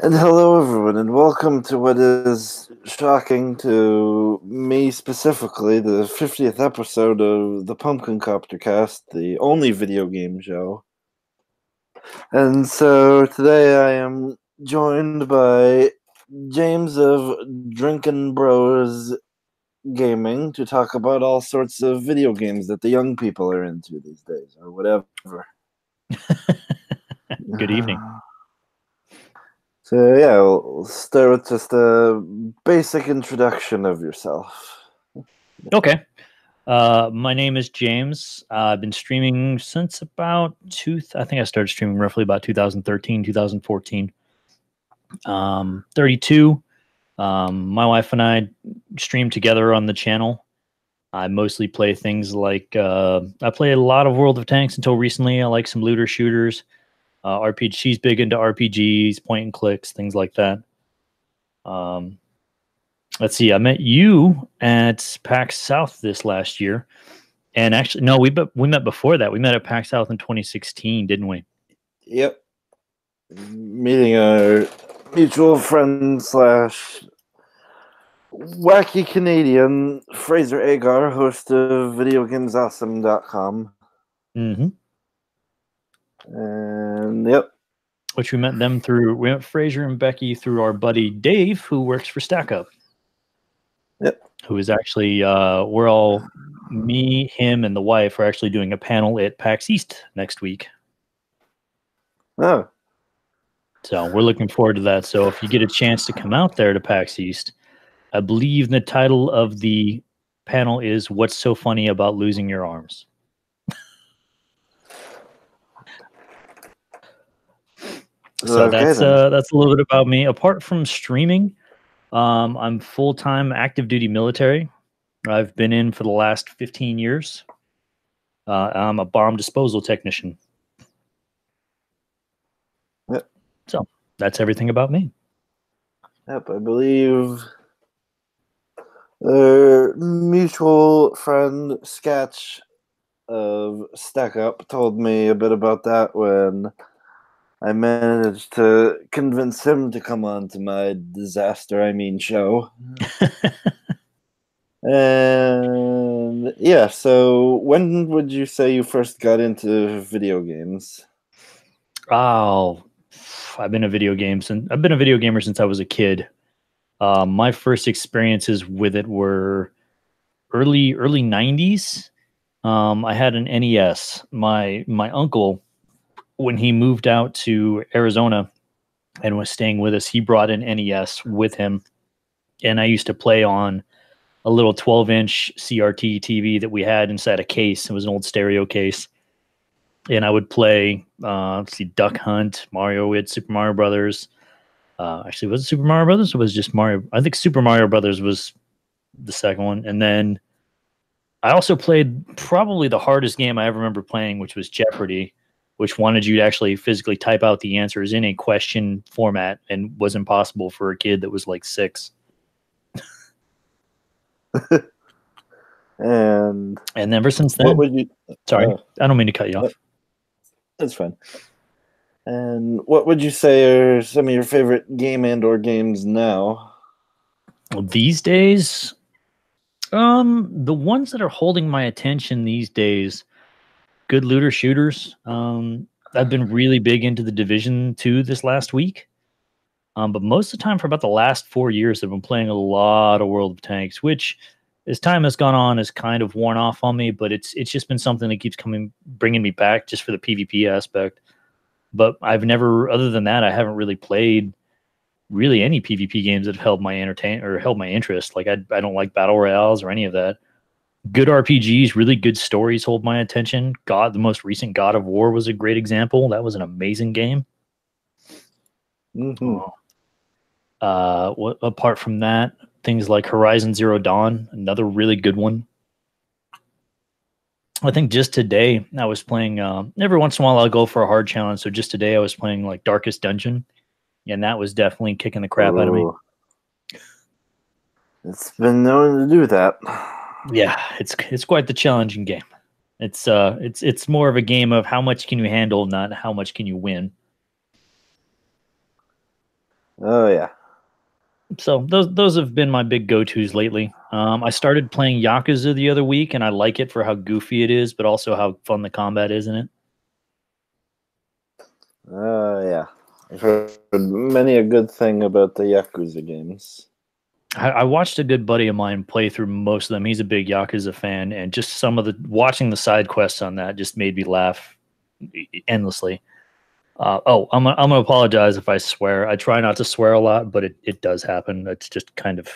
And hello, everyone, and welcome to what is shocking to me specifically, the 50th episode of the Pumpkin Copter Cast, the only video game show. And so today I am joined by James of DrinkinBrosGaming to talk about all sorts of video games that the young people are into these days, or whatever. Good evening. So yeah, we'll start with just a basic introduction of yourself. Okay. My name is James. I've been streaming since about I think I started streaming roughly about 2013, 2014. 32. My wife and I stream together on the channel. I mostly play things like I played a lot of World of Tanks until recently. I like some looter shooters. RPG. She's big into RPGs, point and clicks, things like that. Let's see. I met you at PAX South this last year, and actually, no, we met before that. We met at PAX South in 2016, didn't we? Yep. Meeting our mutual friend / wacky Canadian Fraser Agar, host of VideoGamesAwesome.com. Mm-hmm. And yep. Which we met Fraser and Becky through our buddy Dave, who works for StackUp. Yep. Who is actually, me, him, and the wife are actually doing a panel at PAX East next week. Oh. So we're looking forward to that. So if you get a chance to come out there to PAX East, I believe the title of the panel is "What's So Funny About Losing Your Arms?" So Okay, that's a little bit about me. Apart from streaming, I'm full-time active duty military. I've been in for the last 15 years. I'm a bomb disposal technician. Yep. So that's everything about me. Yep, I believe our mutual friend Sketch of StackUp told me a bit about that when I managed to convince him to come on to my show. And yeah, so when would you say you first got into video games? Oh, I've been a video gamer since I was a kid. My first experiences with it were early 90s. I had an NES. My uncle, when he moved out to Arizona and was staying with us, he brought an NES with him, and I used to play on a little 12-inch CRT TV that we had inside a case. It was an old stereo case, and I would play Duck Hunt, Mario. We had Super Mario Brothers. Actually, was it Super Mario Brothers or was it just Mario? I think Super Mario Brothers was the second one, and then I also played probably the hardest game I ever remember playing, which was Jeopardy, which wanted you to actually physically type out the answers in a question format and was impossible for a kid that was like 6. and ever since then, what would you? Sorry, I don't mean to cut you off. That's fine. And what would you say are some of your favorite game and/or games now? Well, these days, the ones that are holding my attention these days, good looter shooters. I've been really big into the Division 2 this last week. But most of the time, for about the last 4 years, I've been playing a lot of World of Tanks, which, as time has gone on, has kind of worn off on me. But it's just been something that keeps bringing me back just for the PvP aspect. But I've never, other than that, I haven't really played really any PvP games that have held my interest. Like I don't like battle royales or any of that. Good RPGs, really good stories hold my attention. The most recent God of War was a great example. That was an amazing game. Mm-hmm. Apart from that, things like Horizon Zero Dawn, another really good one. I think just today I was playing, every once in a while I'll go for a hard challenge. So just today I was playing like Darkest Dungeon, and that was definitely kicking the crap out of me. It's been known to do that. Yeah, it's quite the challenging game. It's more of a game of how much can you handle, not how much can you win. Oh yeah. So those have been my big go-tos lately. I started playing Yakuza the other week, and I like it for how goofy it is, but also how fun the combat is in it. Yeah. I've heard many a good thing about the Yakuza games. I watched a good buddy of mine play through most of them. He's a big Yakuza fan, and just some of the watching the side quests on that just made me laugh endlessly. I'm gonna apologize if I swear. I try not to swear a lot, but it does happen. It's just kind of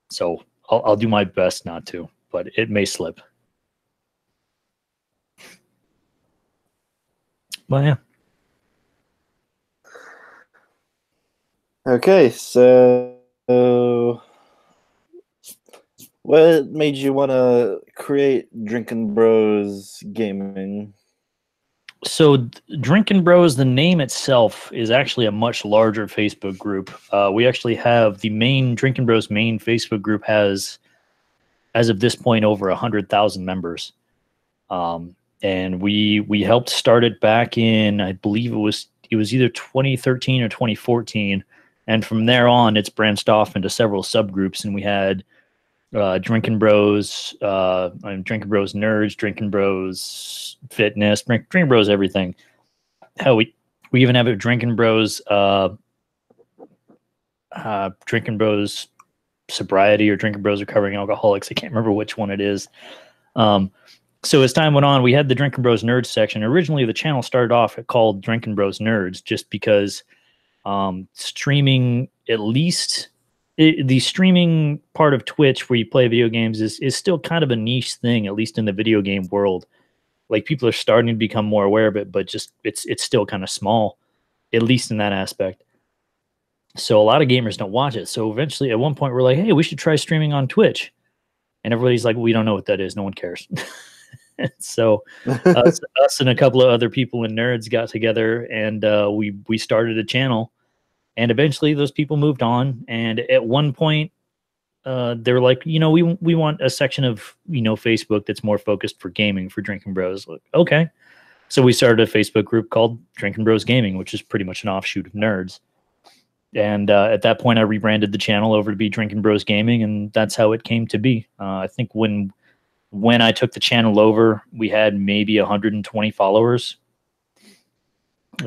so. I'll do my best not to, but it may slip. But yeah. Okay, so what made you want to create Drinkin' Bros Gaming? So Drinkin' Bros, the name itself is actually a much larger Facebook group. We actually have the main Drinkin' Bros main Facebook group has, as of this point, over 100,000 members. And we helped start it back in, I believe it was either 2013 or 2014, and from there on, it's branched off into several subgroups, and we had Drinkin' Bros, Drinkin' Bros Nerds, Drinkin' Bros Fitness, Drinkin' Bros Everything. Hell, we even have a Drinkin' Bros Drinkin' Bros Sobriety or Drinkin' Bros Recovering Alcoholics. I can't remember which one it is. So as time went on, we had the Drinkin' Bros Nerds section. Originally, the channel started off called Drinkin' Bros Nerds just because streaming, at least the streaming part of Twitch where you play video games is still kind of a niche thing, at least in the video game world. Like people are starting to become more aware of it, but just it's still kind of small, at least in that aspect. So a lot of gamers don't watch it. So eventually, at one point, we're like, hey, we should try streaming on Twitch. And everybody's like, we don't know what that is. No one cares. So us and a couple of other people in Nerds got together and we started a channel. And eventually those people moved on. And at one point, they were like, we want a section of, Facebook that's more focused for gaming for Drinkin' Bros. Like, okay. So we started a Facebook group called Drinkin' Bros Gaming, which is pretty much an offshoot of Nerds. And at that point, I rebranded the channel over to be Drinkin' Bros Gaming, and that's how it came to be. I think when I took the channel over, we had maybe 120 followers.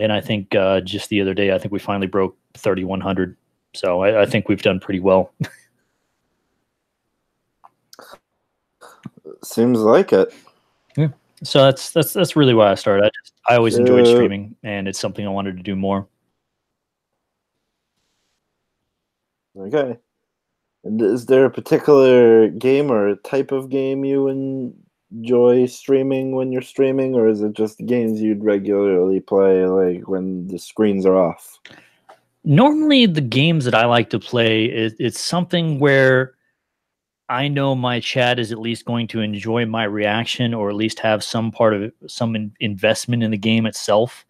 And I think just the other day, I think we finally broke 3,100. So I think we've done pretty well. Seems like it. Yeah. So that's really why I started. I always enjoyed streaming, and it's something I wanted to do more. Okay. And is there a particular game or type of game you enjoy streaming when you're streaming, or is it just games you'd regularly play, like when the screens are off? Normally, the games that I like to play, it's something where I know my chat is at least going to enjoy my reaction, or at least have some part of it, some investment in the game itself.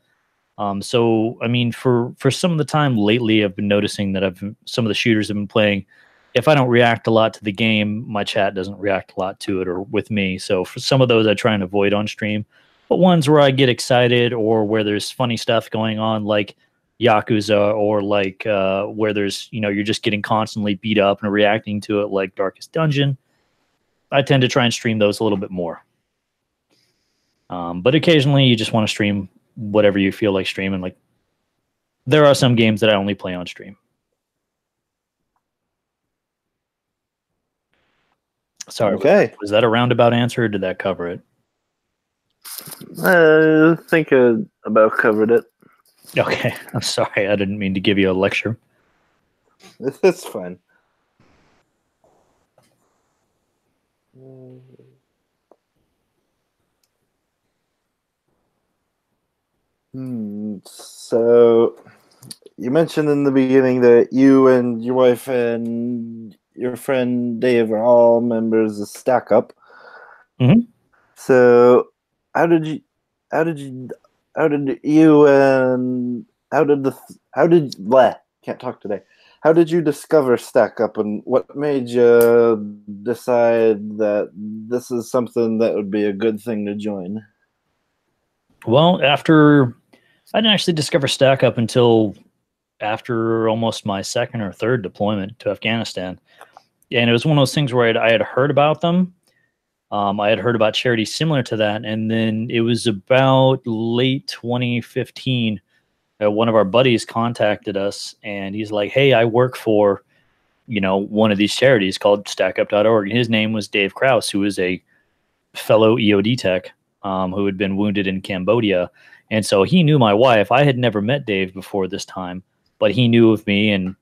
So I mean, for some of the time lately, I've been noticing that some of the shooters I've been playing, if I don't react a lot to the game, my chat doesn't react a lot to it or with me. So for some of those, I try and avoid on stream. But ones where I get excited or where there's funny stuff going on, like Yakuza, or like where there's, you're just getting constantly beat up and reacting to it, like Darkest Dungeon, I tend to try and stream those a little bit more. But occasionally you just want to stream whatever you feel like streaming. Like there are some games that I only play on stream. Sorry, Okay. was that a roundabout answer, or did that cover it? I think I about covered it. Okay, I'm sorry. I didn't mean to give you a lecture. It's fine. So you mentioned in the beginning that you and your wife and your friend Dave are all members of Stack Up. Mm-hmm. So how did you can't talk today. How did you discover Stack Up, and what made you decide that this is something that would be a good thing to join? Well, I didn't actually discover Stack Up until after almost my second or third deployment to Afghanistan. And it was one of those things where I had heard about them. I had heard about charities similar to that. And then it was about late 2015, one of our buddies contacted us and he's like, hey, I work for, one of these charities called StackUp.org. And his name was Dave Krause, who is a fellow EOD tech who had been wounded in Cambodia. And so he knew my wife. I had never met Dave before this time, but he knew of me, and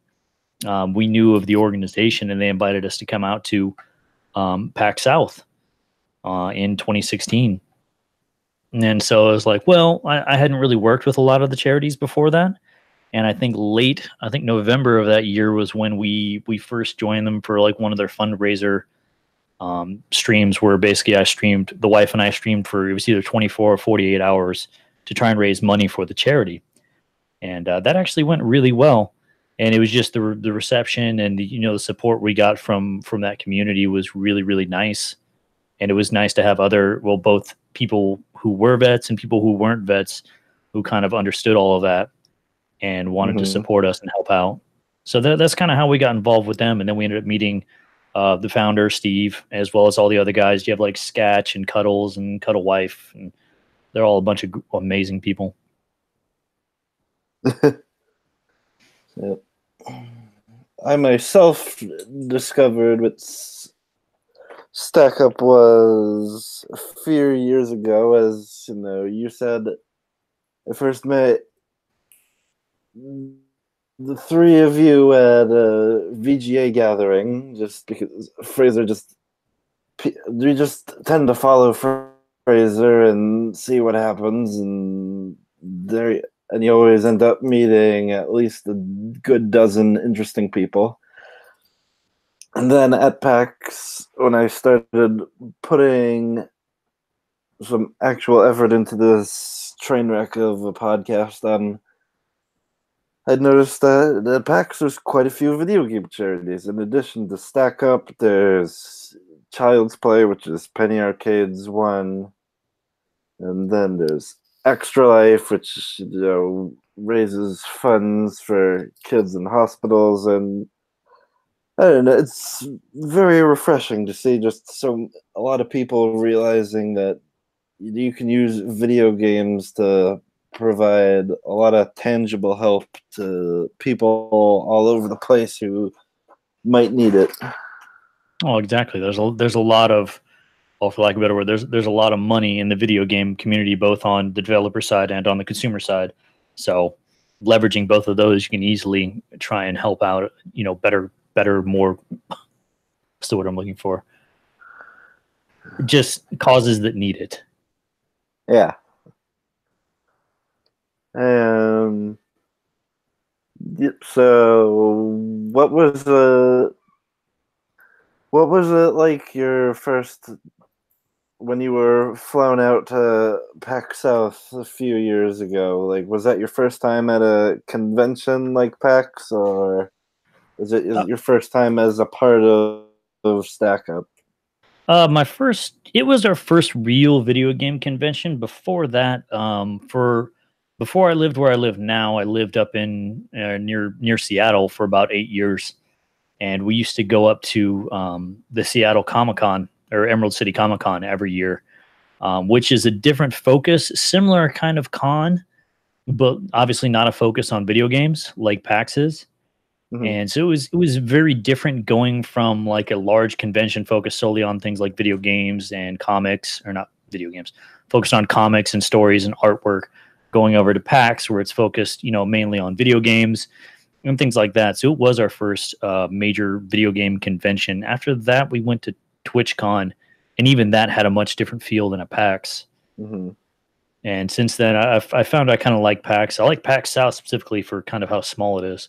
we knew of the organization, and they invited us to come out to PAC South in 2016. And so I was like, well, I hadn't really worked with a lot of the charities before that. And I think November of that year was when we first joined them for like one of their fundraiser streams, where basically the wife and I streamed for, it was either 24 or 48 hours to try and raise money for the charity. And that actually went really well. And it was just the reception and the support we got from that community was really, really nice. And it was nice to have both people who were vets and people who weren't vets who kind of understood all of that and wanted to support us and help out. So that's kind of how we got involved with them. And then we ended up meeting the founder, Steve, as well as all the other guys. You have like Sketch and Cuddles and Cuddle Wife, and they're all a bunch of amazing people. Yep. I myself discovered what Stack Up was a few years ago. As you said, I first met the three of you at a VGA gathering, just because we just tend to follow Fraser and see what happens, and you always end up meeting at least a good dozen interesting people. And then at PAX, when I started putting some actual effort into this train wreck of a podcast, I'd noticed that at PAX there's quite a few video game charities. In addition to Stack Up, there's Child's Play, which is Penny Arcade's one. And then there's Extra Life, which raises funds for kids in hospitals. And I don't know, it's very refreshing to see just a lot of people realizing that you can use video games to provide a lot of tangible help to people all over the place who might need it. Oh, exactly. There's a lot of, for lack of a better word, there's a lot of money in the video game community, both on the developer side and on the consumer side. So leveraging both of those, you can easily try and help out, better, more, what's the word I'm looking for? Just causes that need it. Yeah. So what was it like your first, when you were flown out to PAC South a few years ago? Like, was that your first time at a convention like PAX, or is it your first time as a part of Stack Up? It was our first real video game convention. Before that, before I lived where I live now, I lived up in near Seattle for about 8 years, and we used to go up to the Seattle Comic-Con or Emerald City Comic-Con every year, which is a different focus, similar kind of con, but obviously not a focus on video games like PAX is. And so it was very different going from like a large convention focused solely on things like video games and comics, or not video games, focused on comics and stories and artwork, going over to PAX where it's focused, mainly on video games and things like that. So it was our first major video game convention. After that, we went to TwitchCon, and even that had a much different feel than a PAX. And since then, I found I kind of like PAX. I like PAX South specifically for kind of how small it is.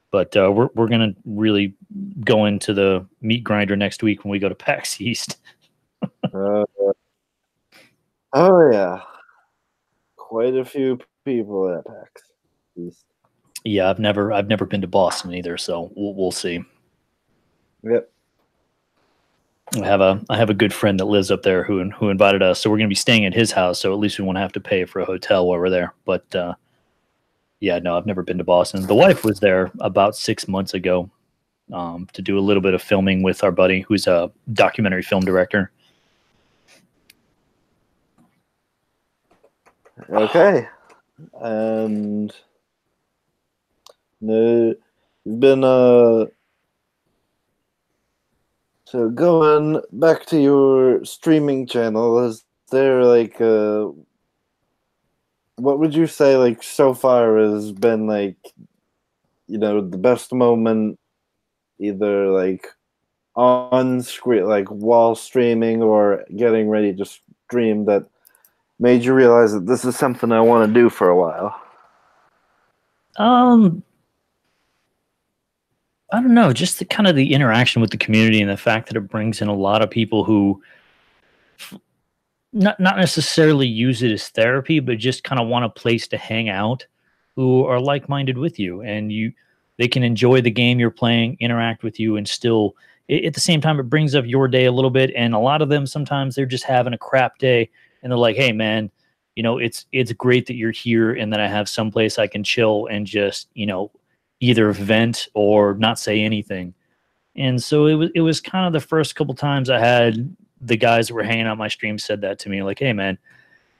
But we're going to really go into the meat grinder next week when we go to PAX East. Oh, yeah. Quite a few people at PAX East. Yeah, I've never been to Boston either, so we'll see. Yep. I have a good friend that lives up there who invited us, so we're going to be staying at his house, so at least we won't have to pay for a hotel while we're there. But Yeah, no, I've never been to Boston. The wife was there about 6 months ago to do a little bit of filming with our buddy, who's a documentary film director. Okay, and you've been so going back to your streaming channel. Is there like what would you say like so far has been like the best moment, either like on screen, like while streaming or getting ready to stream, that made you realize that this is something I want to do for a while? I don't know, just the kind of the interaction with the community and the fact that it brings in a lot of people who not necessarily use it as therapy, but just kind of want a place to hang out, who are like-minded with you, and they can enjoy the game you're playing, interact with you, and still at the same time it brings up your day a little bit. And a lot of them, sometimes they're just having a crap day, and they're like, hey man, it's great that you're here and that I have someplace I can chill and just either vent or not say anything. And so it was kind of the first couple times I had the guys that were hanging out my stream said that to me, like, hey man,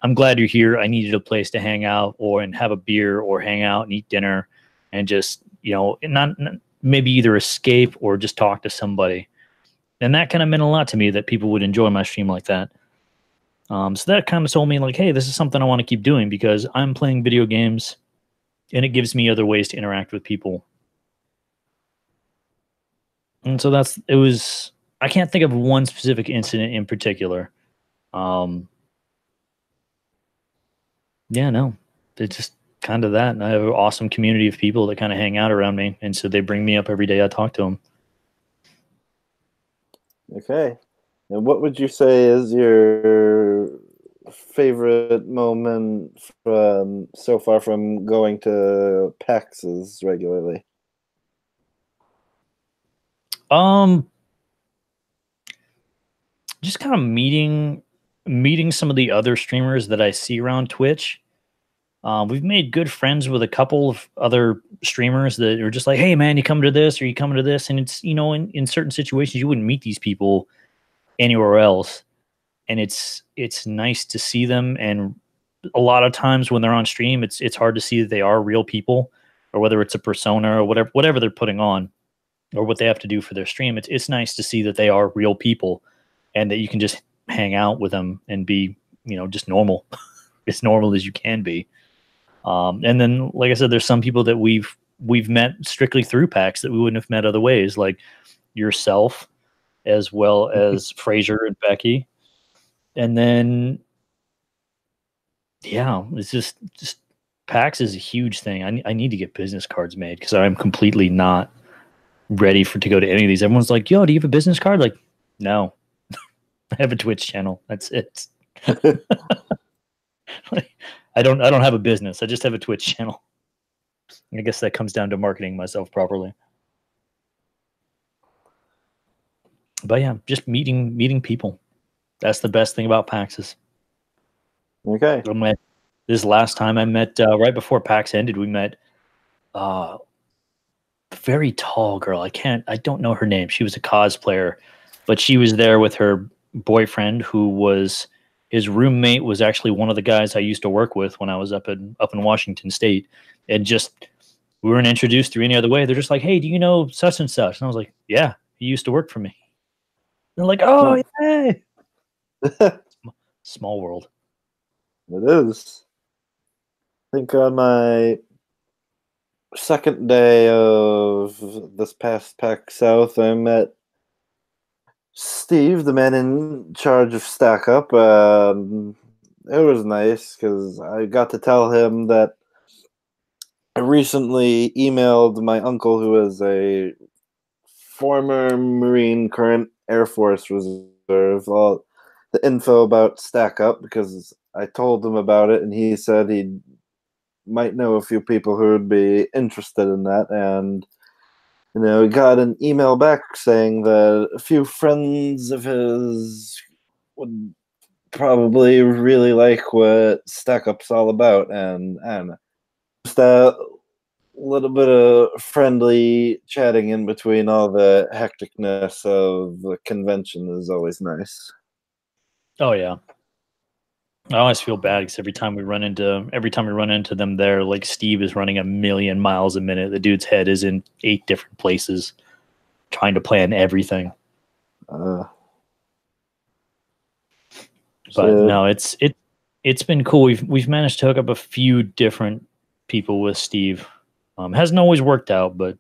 I'm glad you're here. I needed a place to hang out or and have a beer or hang out and eat dinner and just, not maybe either escape or just talk to somebody. And that kind of meant a lot to me, that people would enjoy my stream like that. So that kind of told me, like, hey, this is something I want to keep doing because I'm playing video games and it gives me other ways to interact with people. And so I can't think of one specific incident in particular. Yeah, no, it's just kind of that. And I have an awesome community of people that kind of hang out around me. And so they bring me up every day. I talk to them. Okay. And what would you say is your favorite moment from so far from going to PAXs regularly? Just kind of meeting some of the other streamers that I see around Twitch. We've made good friends with a couple of other streamers that are just like, hey man, you coming to this or you coming to this? And it's, in certain situations you wouldn't meet these people anywhere else. And it's nice to see them. And a lot of times when they're on stream, it's hard to see that they are real people, or whether it's a persona or whatever they're putting on or what they have to do for their stream. It's nice to see that they are real people and that you can just hang out with them and be, just normal, as normal as you can be. And then, like I said, there's some people that we've met strictly through PAX that we wouldn't have met other ways, like yourself, as well as Fraser and Becky. And then, yeah, it's just PAX is a huge thing. I need to get business cards made because I'm completely not ready to go to any of these. Everyone's like, yo, do you have a business card? Like, no, I have a Twitch channel. That's it. I don't have a business. I just have a Twitch channel. I guess that comes down to marketing myself properly. But yeah, just meeting people. That's the best thing about PAXs. Okay. This last time I met, right before PAX ended, we met a very tall girl. I don't know her name. She was a cosplayer, but she was there with her boyfriend, who was his roommate, was actually one of the guys I used to work with when I was up in Washington State. And just, we weren't introduced through any other way. They're just like, hey, do you know such and such? And I was like, yeah, he used to work for me. They're like, oh, hey. Small world. It is. I think on my second day of this past PAX South, I met Steve, the man in charge of Stack Up. It was nice because I got to tell him that I recently emailed my uncle, who is a former Marine, current Air Force Reserve, all the info about Stack Up, because I told him about it and he said he might know a few people who would be interested in that. And we got an email back saying that a few friends of his would probably really like what Stack Up's all about. And I don't know, that little bit of friendly chatting in between all the hecticness of the convention is always nice. Oh yeah. I always feel bad because every time we run into them there, like Steve is running 1,000,000 miles a minute. The dude's head is in 8 different places, trying to plan everything. But no, it's been cool. We've managed to hook up a few different people with Steve. Hasn't always worked out, but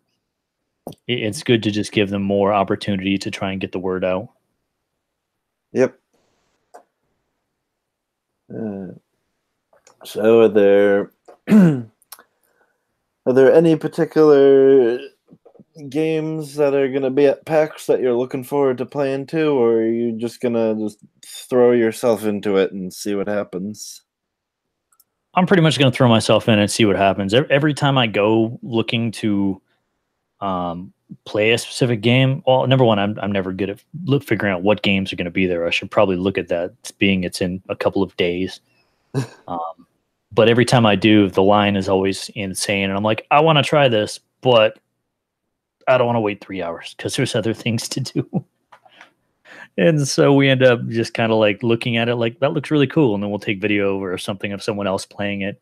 it's good to just give them more opportunity to try and get the word out. Yep. So are there any particular games that are going to be at PAX that you're looking forward to playing too, or are you just going to just throw yourself into it and see what happens? I'm pretty much going to throw myself in and see what happens. Every time I go looking to play a specific game, well, number one, I'm never good at figuring out what games are going to be there. I should probably look at that, being it's in a couple of days. But every time I do, the line is always insane, and I'm like, I want to try this, but I don't want to wait 3 hours because there's other things to do. And so we end up just kind of like looking at it like, that looks really cool, and then we'll take video or something of someone else playing it,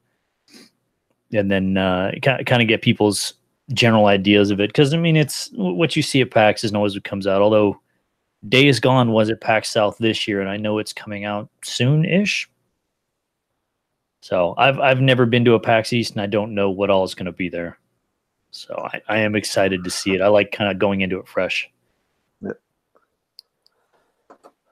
and then kind of get people's general ideas of it. Because I mean, it's what you see at PAX isn't always what comes out. Although Days Gone was at PAX South this year, and I know it's coming out soon-ish. So I've never been to a PAX East, and I don't know what all is going to be there. So I am excited to see it. I like kind of going into it fresh. Yep.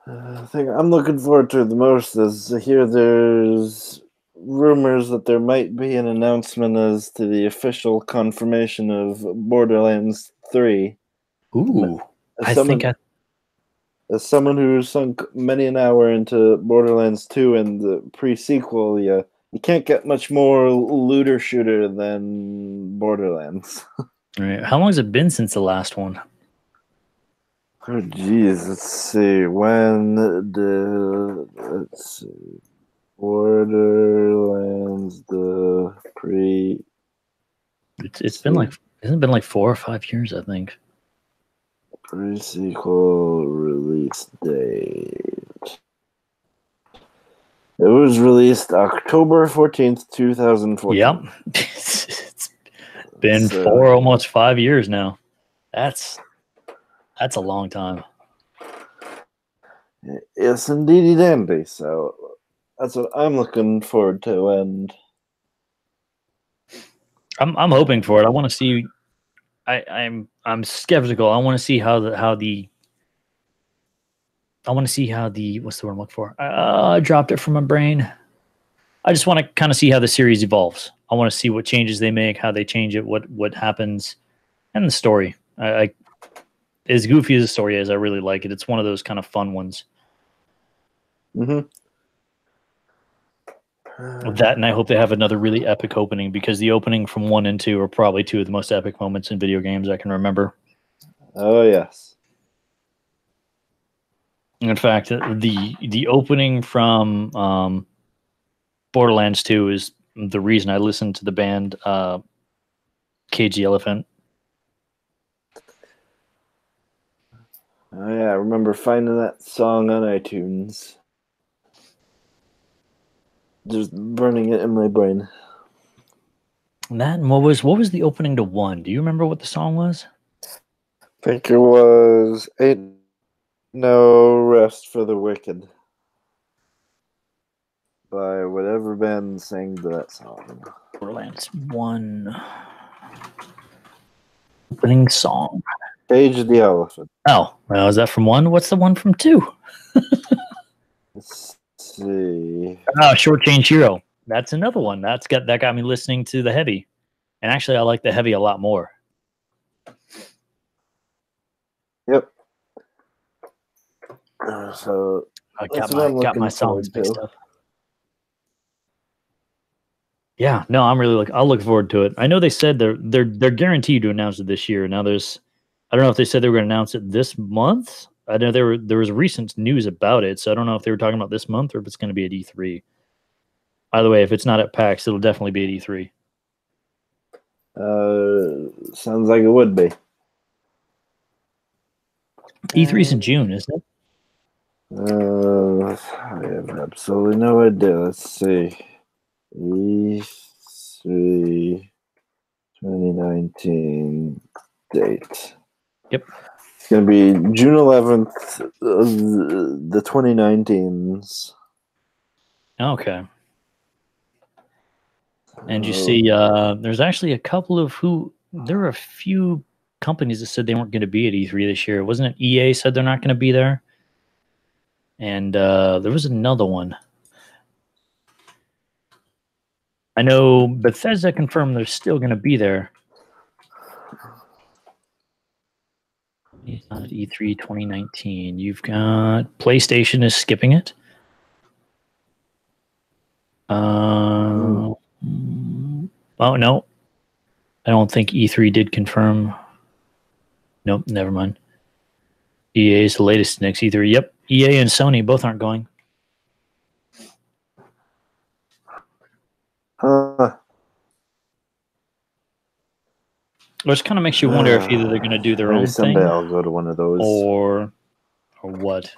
The thing I'm looking forward to the most is to hear there's rumors that there might be an announcement as to the official confirmation of Borderlands 3. Ooh, as someone who sunk many an hour into Borderlands 2 and the pre-sequel, you can't get much more looter shooter than Borderlands. All right. How long has it been since the last one? Oh, geez. Let's see. Borderlands the pre. It's been like, hasn't it been like 4 or 5 years, I think. Pre-sequel release date. It was released October 14th, 2014. Yep. It's been 4, almost 5 years now. That's a long time. Yes, indeedy dandy. So that's what I'm looking forward to, and I'm hoping for it. I want to see. I'm skeptical. I want to see how the what's the word I'm looking for? I dropped it from my brain. I just want to kind of see how the series evolves. I want to see what changes they make, how they change it, what happens, and the story. I as goofy as the story is, I really like it. It's one of those kind of fun ones. Mm-hmm. That, and I hope they have another really epic opening, because the opening from 1 and 2 are probably 2 of the most epic moments in video games I can remember. Oh, yes. In fact, the opening from Borderlands 2 is the reason I listened to the band Cage the Elephant. Oh, yeah, I remember finding that song on iTunes. Just burning it in my brain. That, and what was the opening to 1? Do you remember what the song was? I think it was Ain't No Rest for the Wicked by whatever band sang that song. Borderlands 1 opening song. Cage the Elephant. Oh, well, is that from 1? What's the one from 2? Let's see. Oh, Shortchange Hero. That's another one. That got me listening to the heavy. And actually, I like the heavy a lot more. Yep. So I got my songs mixed up. Yeah, no, I'll look forward to it. I know they said they're guaranteed to announce it this year. Now I don't know if they said they were going to announce it this month. I know there was recent news about it, so I don't know if they were talking about this month or if it's going to be at E3. Either way, if it's not at PAX, it'll definitely be at E3. Sounds like it would be. E3's in June, isn't it? I have absolutely no idea. Let's see. E3 2019 date. Yep. It's going to be June 11th of the 2019s. Okay. And you see, there's actually a couple of there were a few companies that said they weren't going to be at E3 this year. Wasn't it EA said they're not going to be there? And there was another one. I know Bethesda confirmed they're still going to be there. E3 2019. You've got PlayStation is skipping it. Oh no, I don't think E3 did confirm. Nope, never mind. EA is the latest next E3. Yep, EA and Sony both aren't going. Which kind of makes you wonder if either they're going to do their own someday thing, I'll go to one of those, or what.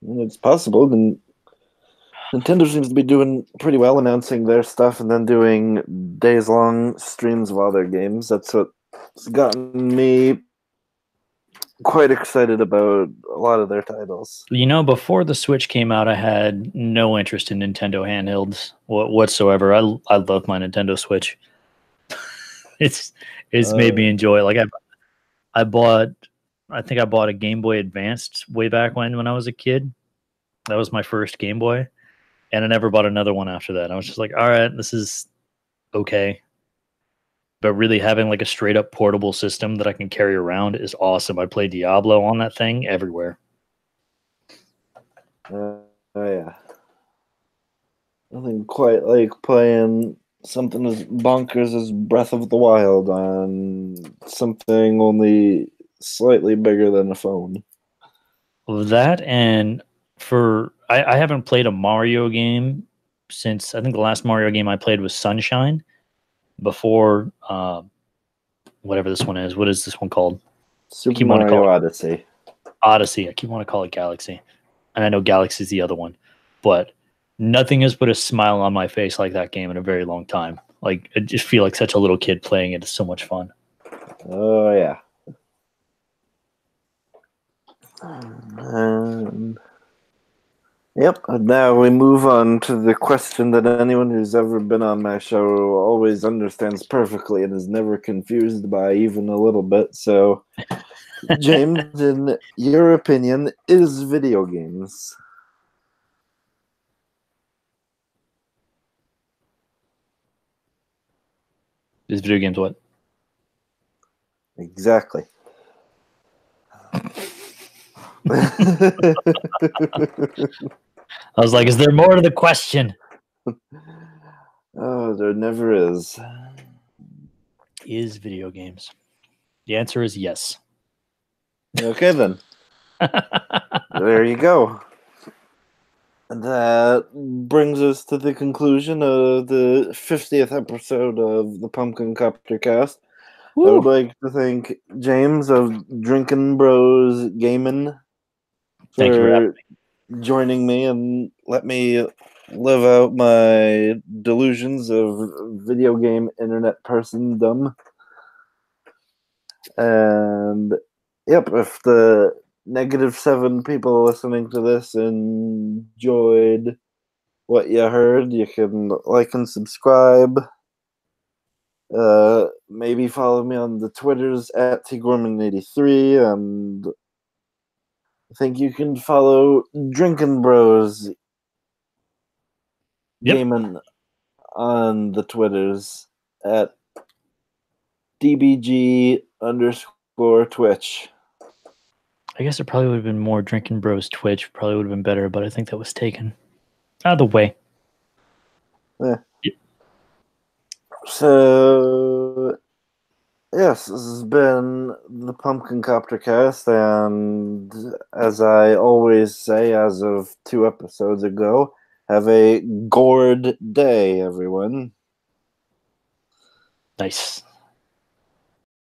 It's possible. Then Nintendo seems to be doing pretty well, announcing their stuff and then doing days-long streams of all their games. That's what's gotten me quite excited about a lot of their titles. You know, before the Switch came out, I had no interest in Nintendo handhelds whatsoever. I love my Nintendo Switch. It's made me enjoy it. Like I think I bought a Game Boy Advanced way back when I was a kid. That was my first Game Boy, and I never bought another one after that. I was just like, all right, this is okay. But really having like a straight up portable system that I can carry around is awesome. I play Diablo on that thing everywhere. Yeah. Nothing quite like playing something as bonkers as Breath of the Wild on something only slightly bigger than a phone. That, and I haven't played a Mario game since, I think the last Mario game I played was Sunshine. Before whatever this one is. What is this one called? Super Mario Odyssey. Odyssey. I keep wanting to call it Galaxy. And I know Galaxy is the other one. But nothing has put a smile on my face like that game in a very long time. Like, I just feel like such a little kid playing it. It's so much fun. Oh, yeah. Yep. Now we move on to the question that anyone who's ever been on my show always understands perfectly and is never confused by even a little bit. So, James, in your opinion, is video games? Is video games what? Exactly. I was like, is there more to the question? Oh, there never is. Is video games? The answer is yes. Okay, then. There you go. And that brings us to the conclusion of the 50th episode of the Pumpkin Copter Cast. Woo. I would like to thank James of Drinking Bros Gaming for joining me and let me live out my delusions of video game internet persondom. And yep, if the -7 people listening to this enjoyed what you heard, you can like and subscribe. Maybe follow me on the Twitters at tgorman83, and I think you can follow Drinkin' Bros Gaming on the Twitters at DBG_Twitch. I guess it probably would have been more Drinkin' Bros Twitch. Probably would have been better, but I think that was taken out of the way. Yeah. So, yes, this has been the Pumpkin Copter Cast, and as I always say, as of 2 episodes ago, Have a gourd day, everyone. Nice.